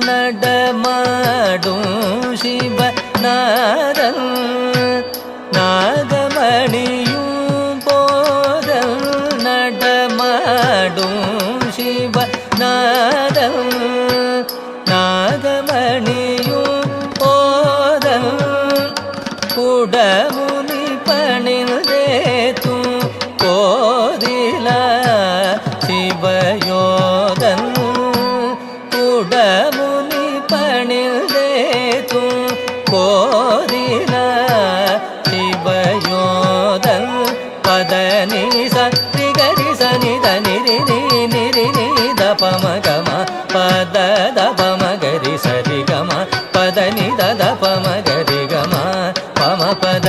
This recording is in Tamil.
நடமாடும் சிவநாதன் நாகமணியும் போதல் நடமாடும் சிவநாதன் நாகமணியும் போதல் குடமுனி பணிந்தேத்தும் கோதில சிவயோதன் குடமுனி பணிந்தேத்தும் கோதில சிவயோதன் பதனி சரி சனி தனிரி நிரி தபமகம பத தபமகரி சரி கம பதனி தபமகரி கம பம பத